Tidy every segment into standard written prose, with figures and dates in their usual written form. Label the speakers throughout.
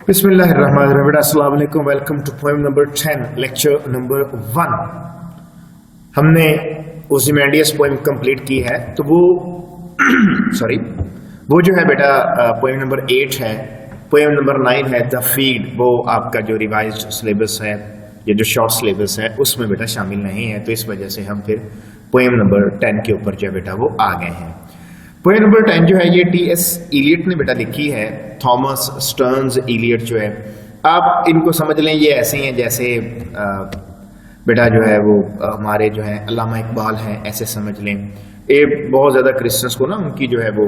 Speaker 1: बिस्मिल्लाहिर्रहमानिर्रहीम। अस्सलाम वालेकुम। Welcome to poem number 10, lecture number 1। हमने ओzymandias पोएम कंप्लीट की है, तो वो वो जो है बेटा पोएम नंबर 8 है। पोएम नंबर 9 है द फीड, वो आपका जो रिवाइज्ड सिलेबस है या जो शॉर्ट सिलेबस है उसमें बेटा शामिल नहीं है, तो इस वजह से हम फिर पोएम नंबर 10 के ऊपर जो बेटा वो आ गए हैं। पोएम नंबर 10 जो है ये टी.एस. इलियट ने बेटा लिखी है। थॉमस स्टर्न्स इलियट जो है, आप इनको समझ लें ये ऐसे हैं जैसे बेटा जो है वो हमारे जो है अल्लामा इकबाल हैं, ऐसे समझ लें। ये बहुत ज़्यादा क्रिश्चियंस को ना उनकी जो है वो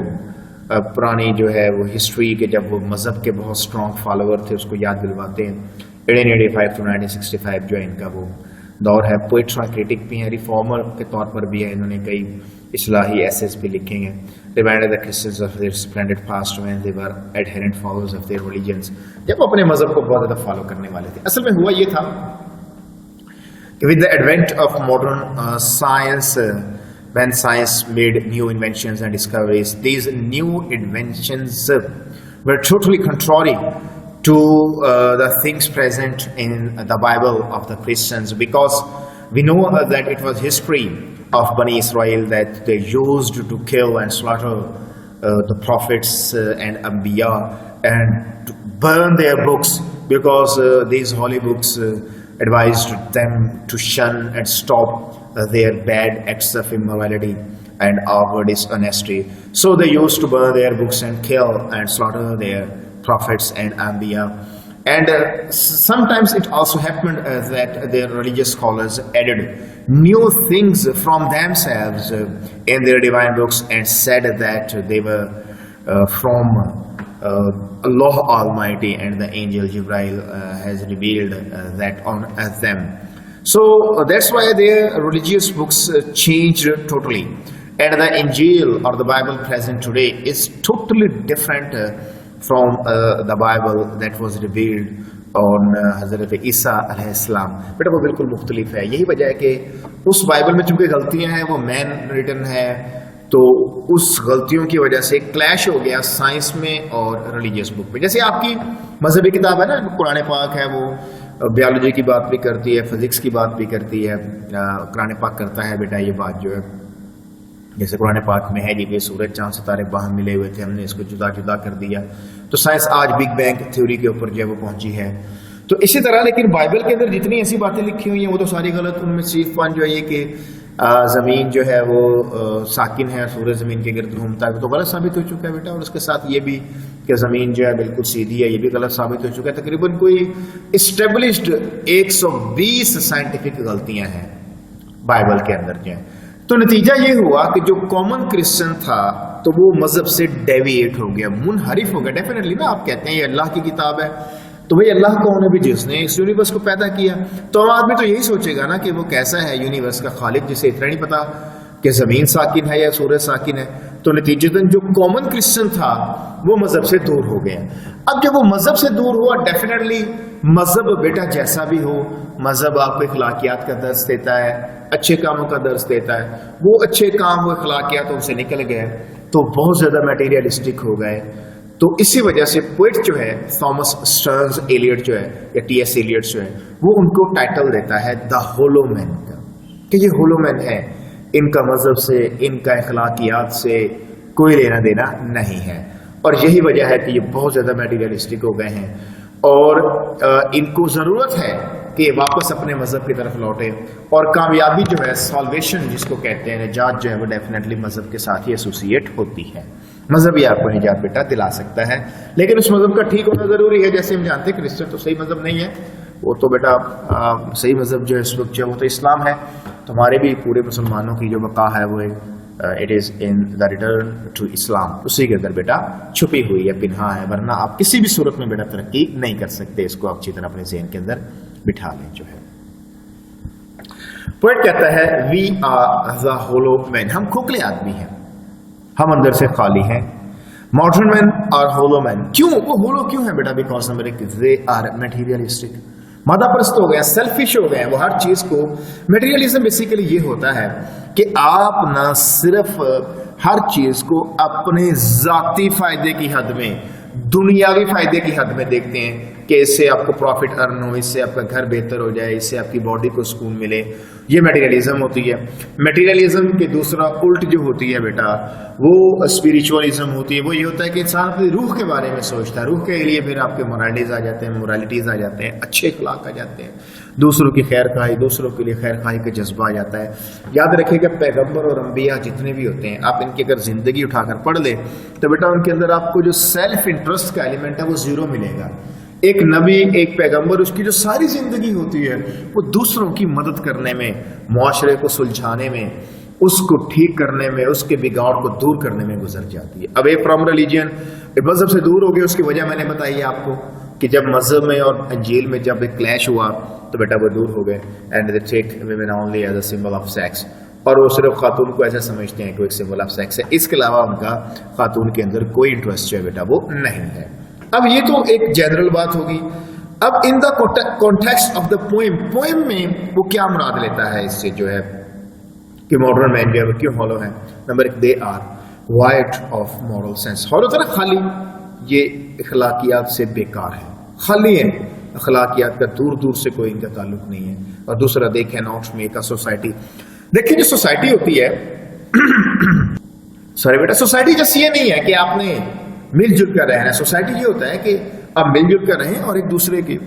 Speaker 1: पुरानी जो है वो हिस्ट्री के, जब वो मज़हब के बहुत स्ट्रॉन्ग फॉलोअर थे, उसको याद दिलवाते हैं। 1885 टू 1965 जो है इनका वो दौर है। पोइट्स और क्रिटिक भी हैं, रिफॉर्मर के तौर पर भी है, इन्होंने कई इस्लाही एसेस भी लिखे हैं। Reminded the Christians of their splendid past when they were adherent followers of their religions, जब अपने मजहब को बहुत ज़्यादा फॉलो करने वाले थे। असल में हुआ ये था कि with the advent of modern science, when science made new inventions and discoveries, these new inventions were totally contrary to the things present in the Bible of the Christians, because we know that it was history of Bani Israel that they used to kill and slaughter the prophets and Anbiya and to burn their books, because these holy books advised them to shun and stop their bad acts of immorality and outward dishonesty. So they used to burn their books and kill and slaughter their prophets and Anbiya. And sometimes it also happened that their religious scholars added new things from themselves in their divine books and said that they were from Allah Almighty, and the angel Jibreel has revealed that on them. So that's why their religious books changed totally. And the Injil or the Bible present today is totally different from the Bible that was revealed on Hazrat Isa alayhi salam. बेटा वो बिल्कुल मुख्तलिफ है। यही वजह है कि उस बाइबल में चूंकि गलतियां हैं, वो मैन रिटन है, तो उस गलतियों की वजह से क्लैश हो गया साइंस में और रिलीजियस बुक में। जैसे आपकी मजहबी किताब है ना, कुरान पाक है, वो बायोलॉजी की बात भी करती है, फिजिक्स की बात भी करती है। कुरान पाक करता है बेटा ये बात जो है, जैसे कुरान पाक में है जी कि सूरज चांद सितारे बाहर मिले हुए थे, हमने इसको जुदा जुदा कर दिया, तो साइंस आज बिग बैंग थ्योरी के ऊपर जो है वो पहुंची है। तो इसी तरह लेकिन बाइबल के अंदर जितनी ऐसी बातें लिखी हुई हैं वो तो सारी गलत। उनमें सिर्फ वन जो है ये कि ज़मीन जो है वो साकिन है, सूरज ज़मीन के गिर्द घूमता है, तो गलत साबित हो चुका है बेटा। और उसके साथ ये भी कि ज़मीन जो है बिल्कुल सीधी है, ये भी गलत साबित हो चुका है। तकरीबन कोई इस्टेब्लिश्ड 120 साइंटिफिक गलतियां हैं बाइबल के अंदर जो है। तो नतीजा ये हुआ कि जो कॉमन क्रिश्चियन था तो वो मजहब से डेविएट हो गया, मुनहरिफ हो गया। डेफिनेटली ना, आप कहते हैं ये अल्लाह की किताब है, तो भाई अल्लाह कौन है भी, जिसने इस यूनिवर्स को पैदा किया। तो आदमी तो यही सोचेगा ना कि वो कैसा है यूनिवर्स का खालिक, जिसे इतना नहीं पता कि जमीन साकिन है या सूरज साकिन है। तो नतीजतन जो कॉमन क्रिश्चियन था वो मजहब से दूर हो गया। अब जब वो मजहब से दूर हुआ, डेफिनेटली मजहब बेटा जैसा भी हो, मजहब आपको इखलाकियात का दर्स देता है, अच्छे कामों का दर्स देता है। वो अच्छे काम, वो इखलाकियात उनसे निकल गए तो बहुत ज्यादा मटेरियलिस्टिक हो गए। तो इसी वजह से पोइट जो है थॉमस स्टर्न्स इलियट जो है या टी.एस. इलियट जो है, वो उनको टाइटल देता है द होलो मैन का, कि ये होलो मैन है, इनका मजहब से, इनका इखलाकियात से कोई लेना देना नहीं है। और यही वजह है कि ये बहुत ज्यादा मटेरियलिस्टिक हो गए हैं और इनको जरूरत है कि वापस अपने मजहब की तरफ लौटे। और कामयाबी जो है, सॉल्वेशन जिसको कहते हैं, निजात जो है वो डेफिनेटली मजहब के साथ ही एसोसिएट होती है। मजहब ही आपको निजात बेटा दिला सकता है, लेकिन उस मजहब का ठीक होना जरूरी है। जैसे हम जानते हैं क्रिश्चियन तो सही मजहब नहीं है, वो तो बेटा सही मजहब जो है इस वक्त जो है वो तो इस्लाम है। तो हमारे भी पूरे मुसलमानों की जो बका है वो it is in the return to Islam, उसी के अंदर बेटा छुपी हुई है, पिन्हा है, वरना आप किसी भी सूरत में बेटा तरक्की नहीं कर सकते। इसको आप अच्छी तरह अपने ज़हन के अंदर बिठा लें। जो है पोएट कहता है we are the hollow man, हम खोखले आदमी हैं, हम अंदर से खाली हैं। मॉडर्न मैन और होलो मैन, क्यों वो होलो क्यों है बेटा? बिकॉज नंबर एक, दे आर मटेरियलिस्टिक, मादाप्रस्त हो गए, सेल्फिश हो गए। वो हर चीज को, मटेरियलिज्म बेसिकली ये होता है कि आप ना सिर्फ हर चीज को अपने जाती फायदे की हद में दुनियावी फायदे की हद में देखते हैं कि इससे आपको प्रॉफिट अर्न हो, इससे आपका घर बेहतर हो जाए, इससे आपकी बॉडी को सुकून मिले, ये मटेरियलिज्म होती है। मटेरियलिज्म के दूसरा उल्ट जो होती है बेटा वो स्पिरिचुअलिज्म होती है। वो ये होता है कि इंसान अपनी रूह के बारे में सोचता है, रूह के लिए फिर आपके मोरालिटीज आ जाते हैं, मोरालिटीज आ जाते हैं, अच्छे अखलाक आ जाते हैं, दूसरों की खैर खाई, दूसरों के लिए खैर खाई का जज्बा आ जाता है। याद रखिएगा पैगंबर और अंबिया जितने भी होते हैं, आप इनकी अगर जिंदगी उठाकर पढ़ ले तो बेटा उनके अंदर आपको जो सेल्फ इंटरेस्ट का एलिमेंट है वो जीरो मिलेगा। एक नबी, एक पैगंबर, उसकी जो सारी जिंदगी होती है वो दूसरों की मदद करने में, मुआशरे को सुलझाने में, उसको ठीक करने में, उसके बिगाड़ को दूर करने में गुजर जाती है। अब फ्रॉम रिलीजन, मजहब से दूर हो गए, उसकी वजह मैंने बताई है आपको कि जब मजहब में और अंजील में जब एक क्लैश हुआ तो बेटा वो दूर हो गए। And they take women only as a symbol of sex, और वो सिर्फ खातून को ऐसा समझते हैं कि एक सिंबल ऑफ सेक्स है, इसके अलावा उनका खातून के अंदर कोई इंटरेस्ट जो है बेटा वो नहीं है। अब ये तो एक जनरल बात होगी। अब in the context of the poem, poem में वो क्या मुराद लेता है इससे जो है कि मॉडर्न मैन जो है वो क्यों हॉलो है। Number 1, they are void of moral sense. Hollow तरह खाली, ये अखलाकियात से बेकार है, खाली है, अखलाकियात का दूर दूर से कोई इनका ताल्लुक नहीं है। और दूसरा, दे can not make a society. देखिए जो सोसाइटी होती है सॉरी बेटा, सोसाइटी जैसे ये नहीं है कि आपने मिलजुल कर रहना है। सोसाइटी ये होता है कि आप मिलजुल कर रहें और एक दूसरे के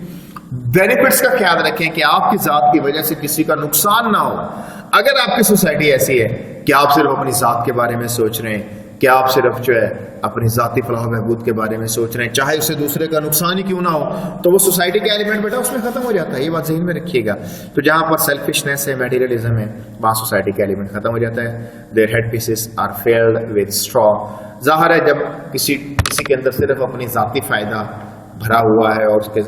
Speaker 1: बेनिफिट्स का ख्याल रखें कि आपकी जात की वजह से किसी का नुकसान ना हो। अगर आपकी सोसाइटी ऐसी है कि आप सिर्फ अपनी जात के बारे में सोच रहे हैं, कि आप सिर्फ जो है अपनी जाती फलाह बहबूद के बारे में सोच रहे हैं, चाहे उससे दूसरे का नुकसान ही क्यों ना हो, तो वो सोसाइटी का एलिमेंट बेटा उसमें खत्म हो जाता है। ये बात ज़हन में रखिएगा। तो जहां पर सेल्फिशनेस है, मटेरियलिज्म है, वहां सोसाइटी का एलिमेंट खत्म हो जाता है। Their head pieces are filled with straw. जाहिर है जब किसी के अंदर सिर्फ अपनी जाती फायदा भरा हुआ है और उसके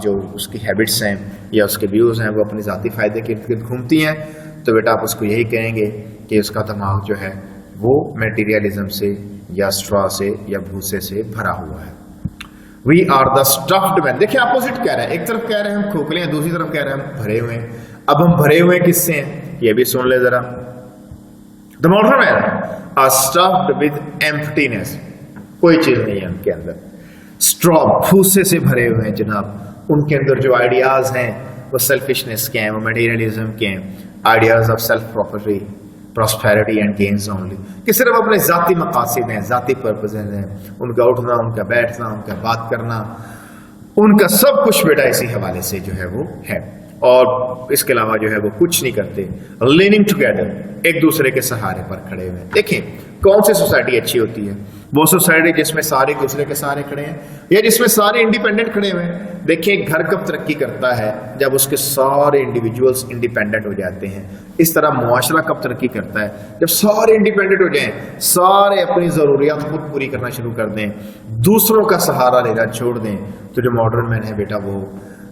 Speaker 1: जो उसकी हैबिट्स हैं या उसके व्यूज हैं वो अपनी जाती फायदे के इर्द गिर्द घूमती हैं, तो बेटा आप उसको यही कहेंगे कि उसका दिमाग जो है वो मटेरियलिज्म से या स्ट्रॉ से या भूसे से भरा हुआ है। We are the stuffed man. देखिए अपोजिट कह रहा है, एक तरफ कह रहे हैं हम खोखले हैं, दूसरी तरफ कह रहे हैं हम भरे हुए हैं। अब हम भरे हुए किससे हैं ये भी सुन ले जरा। The modern man are stuffed with emptiness, कोई चीज नहीं है उनके अंदर। स्ट्रॉ, भूसे से भरे हुए हैं जनाब। उनके अंदर जो आइडियाज हैं वो सेल्फिशनेस के हैं, वो मटेरियलिज्म के हैं, ideas of self property, prosperity and gains only, कि सिर्फ अपने जाती मकासद हैं, जाती पर्पसेस हैं, उनका उठना, उनका बैठना, उनका बात करना, उनका सब कुछ बेटा इसी हवाले से जो है वो है। और इसके अलावा जो है वो कुछ नहीं करते। लीनिंग टुगेदर, एक दूसरे के सहारे पर खड़े हुए। देखें कौन सी सोसाइटी अच्छी होती है, वो सोसाइटी जिसमें सारे एक दूसरे के सहारे खड़े हैं या जिसमें सारे इंडिपेंडेंट खड़े हुए हैं। देखिए घर कब तरक्की करता है, जब उसके सारे इंडिविजुअल्स इंडिपेंडेंट हो जाते हैं। इस तरह मुआशरा कब तरक्की करता है, जब सारे इंडिपेंडेंट हो जाएं, सारे अपनी जरूरियात खुद पूरी करना शुरू कर दें, दूसरों का सहारा लेना छोड़ दें। तो जो मॉडर्न मैन है बेटा वो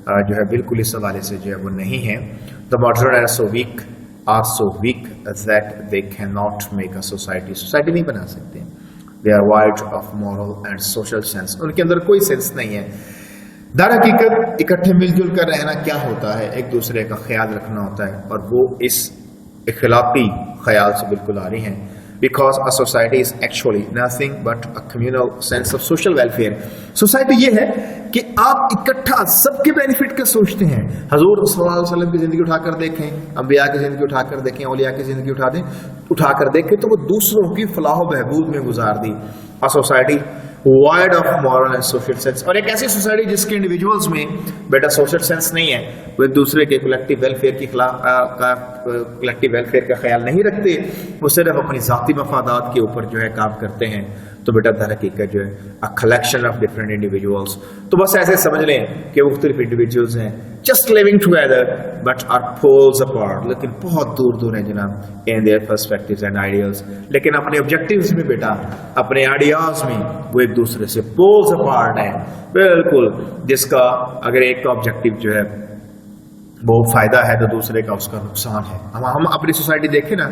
Speaker 1: जो है बिल्कुल इस हवाले से जो है वो नहीं है। The modern are so weak that they can not make a society, society नहीं बना सकते। They are void of moral and social sense, उनके अंदर कोई सेंस नहीं है। दर हकीकत इकट्ठे मिलजुल कर रहना क्या होता है, एक दूसरे का ख्याल रखना होता है, और वो इस इखलाकी ख्याल से बिल्कुल आ रही हैं। Because a society is actually nothing but a communal sense of social welfare. Society ये है कि आप इकट्ठा सबके बेनिफिट का सोचते हैं। हजूर सल्लल्लाहु अलैहि वसल्लम की जिंदगी उठाकर देखें, अंबिया की जिंदगी उठाकर देखें, औलिया की जिंदगी उठाकर देखें, तो वो दूसरों की फलाह बहबूद में गुजार दी। A society void of moral and social sense, और एक ऐसी सोसाइटी जिसके इंडिविजुअल्स में बेटा सोशल सेंस नहीं है, वो एक दूसरे के कलेक्टिव वेलफेयर का ख्याल नहीं रखते, वो सिर्फ अपनी जाती मफादात के ऊपर जो है काम करते हैं। तो बेटा दर हकीकत जो है a collection of different individuals. तो बस ऐसे समझ लें कि मुख्तलिफ इंडिविजुअल्स हैं just living together but are poles apart, लेकिन बहुत दूर दूर है जनाब in their perspectives and ideals. लेकिन अपने ऑब्जेक्टिव्स में बेटा, अपने आइडियाज में वो एक दूसरे से पोल्स अपार्ट है बिल्कुल। जिसका अगर एक का ऑब्जेक्टिव जो है वो फायदा है तो दूसरे का उसका नुकसान है। हम अपनी सोसाइटी देखें ना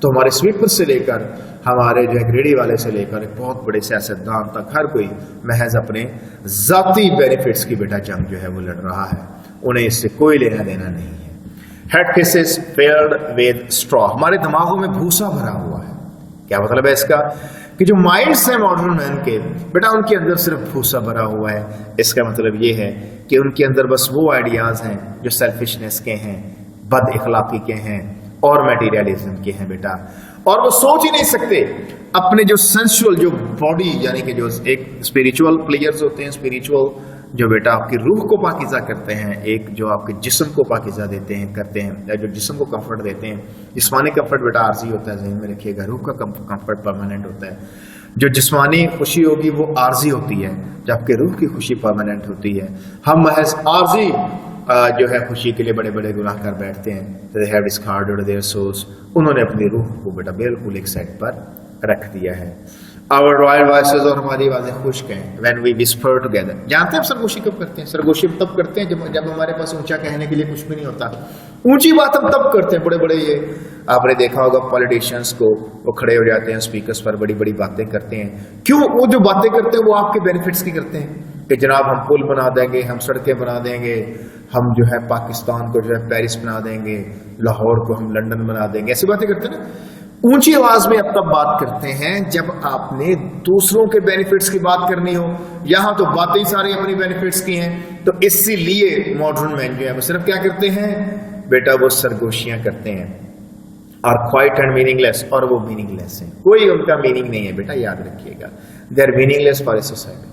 Speaker 1: तो हमारे स्वीपर से लेकर हमारे जो है ग्रेडी वाले से लेकर एक बहुत बड़े सियासतदान तक हर कोई महज अपने जाती बेनिफिट्स की बेटा जंग जो है वो लड़ रहा है, उन्हें इससे कोई लेना देना नहीं है। Head pieces field with straw, हमारे दिमागों में भूसा भरा हुआ है। क्या मतलब है इसका کہ جو مائنڈس ہیں ماڈرن مین کے بیٹا ان کے اندر صرف بھوسا بھرا ہوا ہے. اس کا مطلب یہ ہے کہ ان کے اندر بس وہ آئیڈیاز ہیں جو سیلفشنس کے ہیں, بد اخلاقی کے ہیں اور میٹیریلزم کے ہیں بیٹا, اور وہ سوچ ہی نہیں سکتے اپنے جو سینسوئل جو باڈی یعنی کہ جو ایک اسپریچول پلیئرز ہوتے ہیں, اسپریچول جو بیٹا آپ کی روح کو پاکیزہ کرتے ہیں, ایک جو آپ کے جسم کو پاکیزہ دیتے ہیں کرتے ہیں, یا جو جسم کو کمفرٹ دیتے ہیں. جسمانی کمفرٹ بیٹا عارضی ہوتا ہے, ذہن میں رکھیے گا. روح کا کمفرٹ پرماننٹ ہوتا ہے. جو جسمانی خوشی ہوگی وہ عارضی ہوتی ہے, جبکہ روح کی خوشی پرماننٹ ہوتی ہے. ہم محض عارضی جو ہے خوشی کے لیے بڑے بڑے گناہ کر بیٹھتے ہیں. They have discarded their souls. انہوں نے اپنی روح کو بیٹا بالکل ایک سائڈ پر رکھ دیا ہے. Our royal voices اور ہماری آوازیں خشک ہیں. When we whisper together. جانتے ہیں ہم سرگوشی کب کرتے ہیں؟ سرگوشی تب کرتے ہیں جب ہمارے پاس اونچا کہنے کے لیے کچھ بھی نہیں ہوتا. اونچی بات ہم تب کرتے ہیں. بڑے بڑے یہ آپ نے دیکھا ہوگا پولیٹیشینس کو, وہ کھڑے ہو جاتے ہیں اسپیکرز پر, بڑی بڑی باتیں کرتے ہیں. کیوں؟ وہ جو باتیں کرتے ہیں وہ آپ کے بینیفٹس کی کرتے ہیں کہ جناب ہم پل بنا دیں گے, ہم سڑکیں بنا دیں گے, ہم جو ہے پاکستان کو جو ہے پیرس بنا دیں گے, لاہور کو ہم لندن بنا دیں گے. ایسی باتیں کرتے ہیں نا. اونچی آواز میں اب تب بات کرتے ہیں جب آپ نے دوسروں کے بینیفٹس کی بات کرنی ہو. یہاں تو باتیں ساری اپنی بینیفٹس کی ہیں, تو اسی لیے ماڈرن مین جو ہے وہ صرف کیا کرتے ہیں بیٹا, وہ سرگوشیاں کرتے ہیں. اور کوائٹ اینڈ میننگ لیس, اور وہ میننگ لیس ہیں. کوئی ان کا میننگ نہیں ہے بیٹا, یاد رکھیے گا. They are meaningless for a society.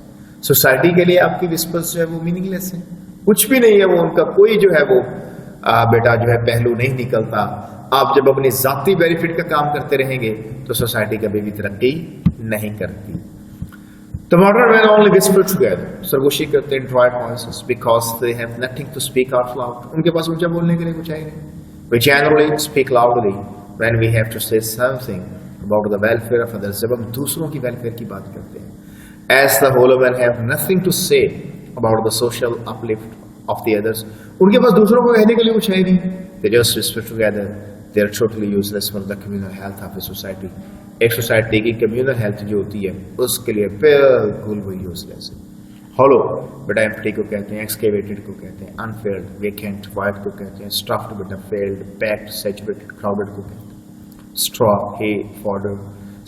Speaker 1: Society کے لیے آپ کی وسپرز جو ہے وہ میننگ لیس ہیں, کچھ بھی نہیں ہے. وہ ان کا کوئی جو ہے وہ بیٹا جو ہے پہلو نہیں نکلتا. آپ جب اپنی ذاتی بینیفٹ کا کام کرتے رہیں گے تو سوسائٹی کبھی بھی ترقی نہیں کرتی. تو modern men only whisper together, سرگوشی کرتے ہیں dried voices because they have nothing to speak out loud. ان کے پاس اونچا بولنے کے لیے کچھ ہے نہیں. We generally speak loudly when we have to say something about the welfare of others. جب ہم دوسروں کی ویلفیئر کی بات کرتے ہیں. As the hollow men have nothing to say about the social uplift of the ادرس. ان کے پاس دوسروں کو کہنے کے لیے کچھ ہے نہیں. They just whisper together. They are totally useless for the communal health of a society. ایک سوسائٹی کی کمیونل ہیلتھ جو ہوتی ہے اس کے لیے بالکل وہ یوزلیس ہے. ہولو بیٹا ایمپٹی کو کہتے ہیں, ایکسکیویٹڈ کو کہتے ہیں, انفیلڈ, ویکینٹ, وائٹ کو کہتے ہیں, اسٹفڈ بیٹا فیلڈ, پیکڈ, سیچوریٹڈ, کراؤڈڈ کو کہتے ہیں. اسٹرا, ہے, فارڈر,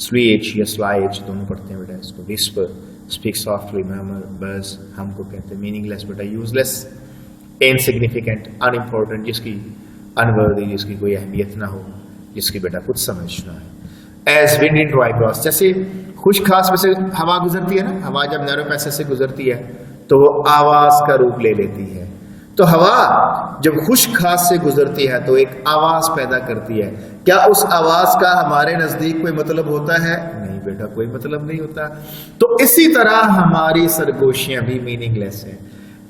Speaker 1: سلی ایچ یا سلائی ایچ دونوں پڑھتے ہیں بیٹا اس کو. وسپر, اسپیک سافٹلی, میمر, بز ہم کو کہتے ہیں. میننگ لیس بیٹا یوزلیس, انسگنیفیکینٹ, انمپورٹنٹ, جس کی انورتھی, جس کی کوئی اہمیت نہ ہو, جس کی بیٹا کچھ سمجھنا ہے. ایز ونڈ ان ڈرائی کراس, جیسے خوش خاص میں سے ہوا گزرتی ہے نا, ہوا جب نیرو پیسے سے گزرتی ہے تو وہ آواز کا روپ لے لیتی ہے. تو ہوا جب خوش خاص سے گزرتی ہے تو ایک آواز پیدا کرتی ہے. کیا اس آواز کا ہمارے نزدیک کوئی مطلب ہوتا ہے؟ نہیں بیٹا, کوئی مطلب نہیں ہوتا. تو اسی طرح ہماری سرگوشیاں بھی میننگ لیس ہیں.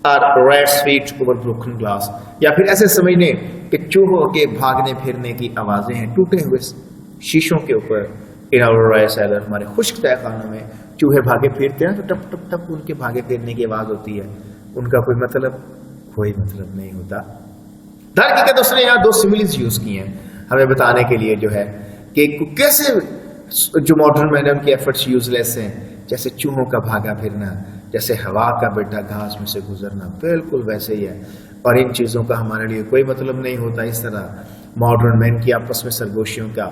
Speaker 1: Rats feet over broken glass, یا پھر ایسے سمجھنے کہ چوہوں کے بھاگنے پھرنے کی آوازیں ہیں ٹوٹے ہوئے شیشوں کے اوپر. ہمارے خشک تہ خانوں میں چوہے بھاگے پھرتے ہیں تو ٹپ ٹپ ٹپ ان کے بھاگے پھرنے کی آواز ہوتی ہے. ان کا کوئی مطلب نہیں ہوتا. در حقیقت اس نے یہاں دو سملیز یوز کی ہیں ہمیں بتانے کے لیے جو ہے کہ کیسے جو ماڈرن مین ان کی ایفرٹس یوز لیس ہیں. جیسے چوہوں کا بھاگا پھرنا, جیسے ہوا کا بیٹا گھاس میں سے گزرنا, بالکل ویسے ہی ہے. اور ان چیزوں کا ہمارے لیے کوئی مطلب نہیں ہوتا. اس طرح ماڈرن مین کی آپس میں سرگوشیوں کا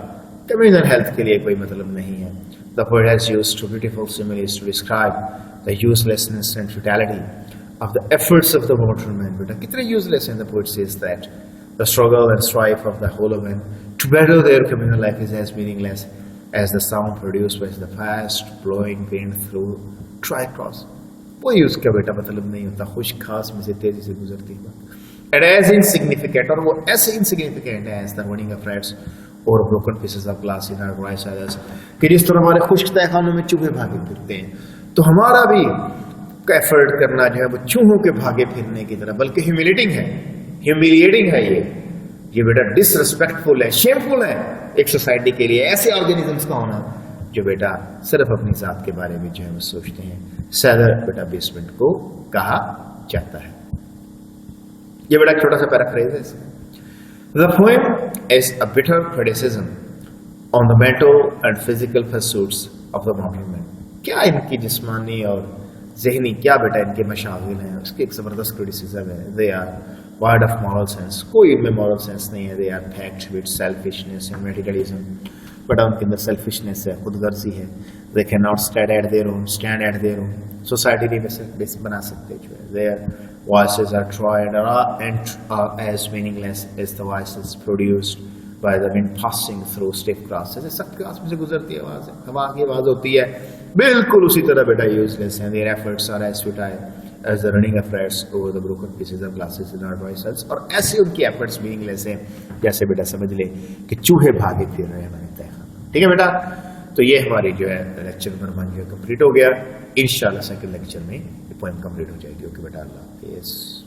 Speaker 1: کمیونل ہیلتھ کے لیے کوئی مطلب نہیں ہے. The poet has used two beautiful similes to describe the uselessness and futility of the efforts of the modern man. But kitne useless and the poet says that the struggle and strife of the hollow men to better their communal life is as meaningless as the sound produced by the fast blowing wind through dry cross. کوئی اس کا بیٹا مطلب نہیں ہوتا. خوش خاص میں سے تیزی سے گزرتی ہے. And as insignificant, اور وہ ایسے insignificant ہے as the running of rats or broken pieces of glass in our rice others, کہ جس طرح ہمارے خشک تہ خانوں میں چوہے بھاگے پھرتے ہیں. تو ہمارا بھی ایفرٹ کرنا جو ہے وہ چوہوں کے بھاگے پھرنے کی طرح, بلکہ ہیومیلیٹنگ ہے. یہ بیٹا ڈس ریسپیکٹفل ہے, شیمفل ہے ایک سوسائٹی کے لیے ایسے آرگینزمس کا ہونا جو بیٹا صرف اپنی ذات کے بارے میں جو ہے وہ سوچتے ہیں. سیدر بیٹا بیسمنٹ کو کہا جاتا ہے. یہ بڑا چھوٹا سا پیرافریز ہے. The poem is a bitter criticism on the mental and physical pursuits of the modern man. کیا ان کی جسمانی اور ذہنی کیا بیٹا ان کے مشاغل ہیں, اس کی ایک زبردست criticism ہے. They are void of moral sense. کوئی ان میں moral sense نہیں ہے. They are packed with selfishness and materialism. بڑا ان کے اندر سیلفشنس ہے, خود غرضی ہے. They can not stand at their own. سوسائٹی نہیں بنا سکتے جو ہے. Their voices are dried and are as meaningless as the voices produced by the wind passing through stiff grasses. سخت گراس میں سے گزرتی ہے آواز, ہوا کی آواز ہوتی ہے, بالکل اسی طرح بیٹا یوز لیس ہیں. Their efforts are as futile as the running affairs over the broken pieces of glasses in our voices. اور ایسے ان کی ایفرٹس میننگ لیس ہیں جیسے بیٹا سمجھ لے کہ چوہے بھاگے پھر رہے ہیں ہمارے تہہ. ٹھیک ہے بیٹا, تو یہ ہماری جو ہے لیکچر نمبر 1 جو ہے کمپلیٹ ہو گیا. انشاءاللہ سیکنڈ لیکچر میں یہ پوئم کمپلیٹ ہو جائے گی. اوکے بیٹا, اللہ حافظ.